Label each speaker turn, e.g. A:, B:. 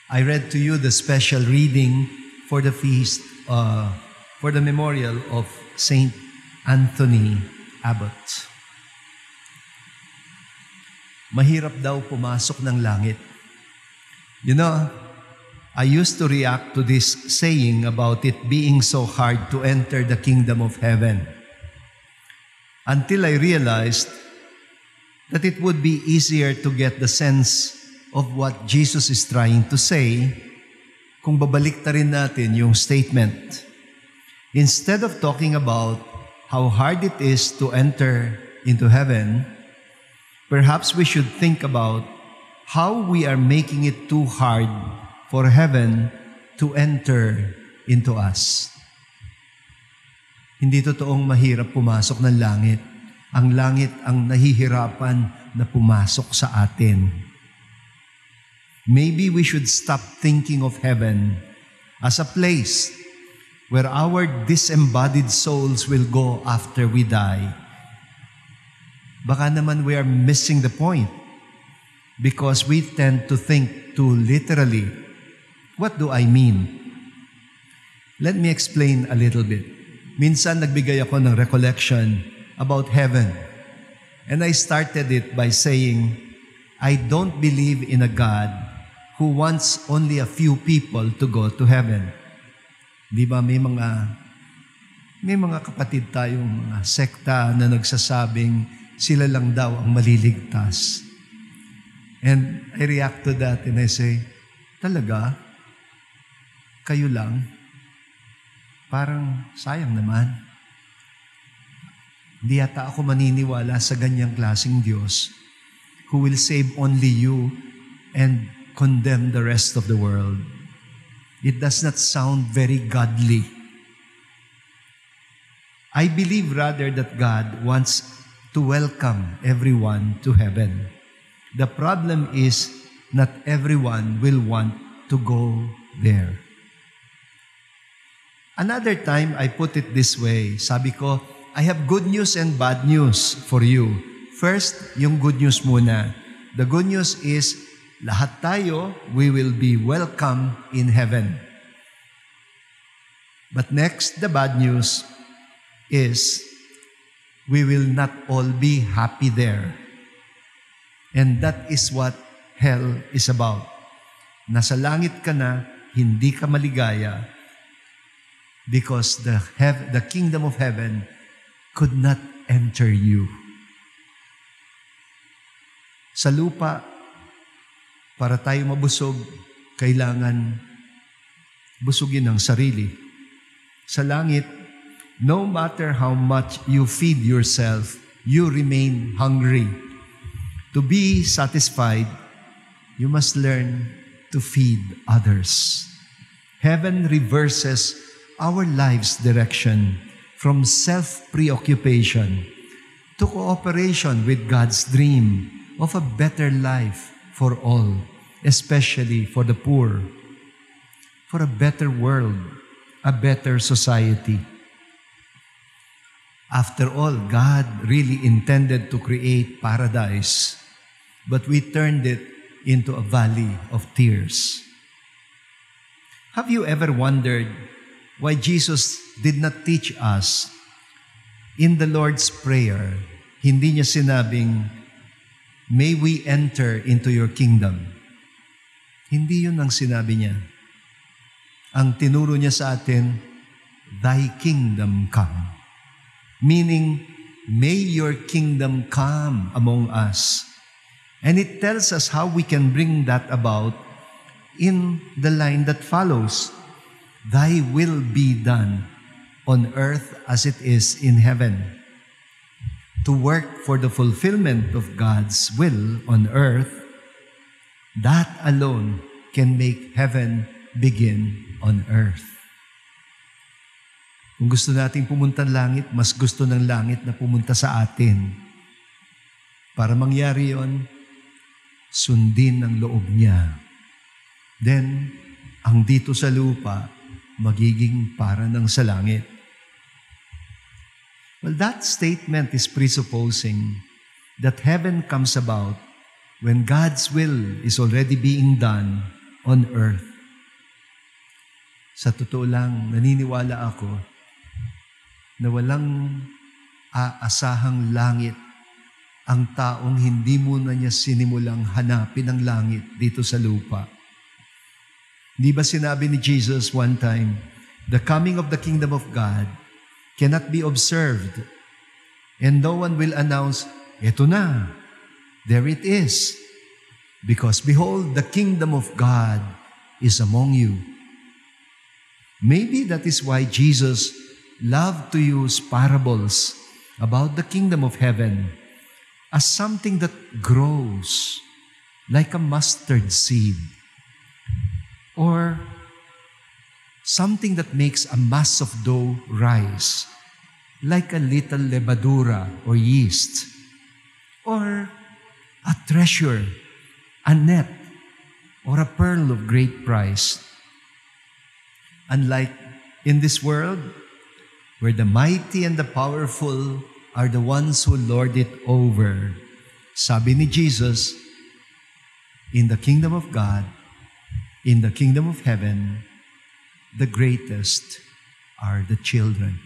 A: I read to you the special reading for the feast, for the memorial of Saint Anthony Abbot. Mahirap daw pumasok ng langit. You know, I used to react to this saying about it being so hard to enter the kingdom of heaven, until I realized that it would be easier to get the sense of what Jesus is trying to say kung babaliktarin natin yung statement. Instead of talking about how hard it is to enter into heaven, perhaps we should think about how we are making it too hard for heaven to enter into us. Hindi totoong mahirap pumasok ng langit. Ang langit ang nahihirapan na pumasok sa atin. Maybe we should stop thinking of heaven as a place where our disembodied souls will go after we die. Baka naman we are missing the point because we tend to think too literally. What do I mean? Let me explain a little bit. Minsan nagbigay ako ng recollection about heaven. And I started it by saying, I don't believe in a God who wants only a few people to go to heaven. Di ba may mga kapatid tayong mga sekta na nagsasabing sila lang daw ang maliligtas. And I react to that and I say, talaga? Kayo lang? Parang sayang naman. Hindi yata ako maniniwala sa ganyang klaseng Diyos who will save only you and condemn the rest of the world. It does not sound very godly. I believe rather that God wants to welcome everyone to heaven. The problem is not everyone will want to go there. Another time, I put it this way. Sabi ko, I have good news and bad news for you. First, yung good news muna. The good news is, lahat tayo, we will be welcome in heaven. But next, the bad news is, we will not all be happy there. And that is what hell is about. Nasa langit ka na, hindi ka maligaya, because the kingdom of heaven could not enter you. Sa lupa, para tayo mabusog, kailangan busugin ang sarili. Sa langit, no matter how much you feed yourself, you remain hungry. To be satisfied, you must learn to feed others. Heaven reverses our life's direction from self-preoccupation to cooperation with God's dream of a better life for all, especially for the poor, for a better world, a better society. After all, God really intended to create paradise, but we turned it into a valley of tears. Have you ever wondered why Jesus did not teach us in the Lord's Prayer? Hindi niya sinabing, may we enter into your kingdom. Hindi yun ang sinabi niya. Ang tinuro niya sa atin, thy kingdom come. Meaning, may your kingdom come among us. And it tells us how we can bring that about in the line that follows. Thy will be done on earth as it is in heaven. To work for the fulfillment of God's will on earth, that alone can make heaven begin on earth. Kung gusto nating pumunta ng langit, mas gusto ng langit na pumunta sa atin. Para mangyari yon, sundin ang loob niya. Then, ang dito sa lupa, magiging para ng sa langit. Well, that statement is presupposing that heaven comes about when God's will is already being done on earth. Sa totoo lang, naniniwala ako na walang aasahang langit ang taong hindi muna niya sinimulang hanapin ang langit dito sa lupa. Di ba sinabi ni Jesus one time, the coming of the kingdom of God cannot be observed, and no one will announce, eto na, there it is. Because behold, the kingdom of God is among you. Maybe that is why Jesus loved to use parables about the kingdom of heaven as something that grows like a mustard seed, or something that makes a mass of dough rise, like a little levadura or yeast, or a treasure, a net, or a pearl of great price. Unlike in this world, where the mighty and the powerful are the ones who lord it over, sabi ni Jesus, in the kingdom of God, in the kingdom of heaven, the greatest are the children.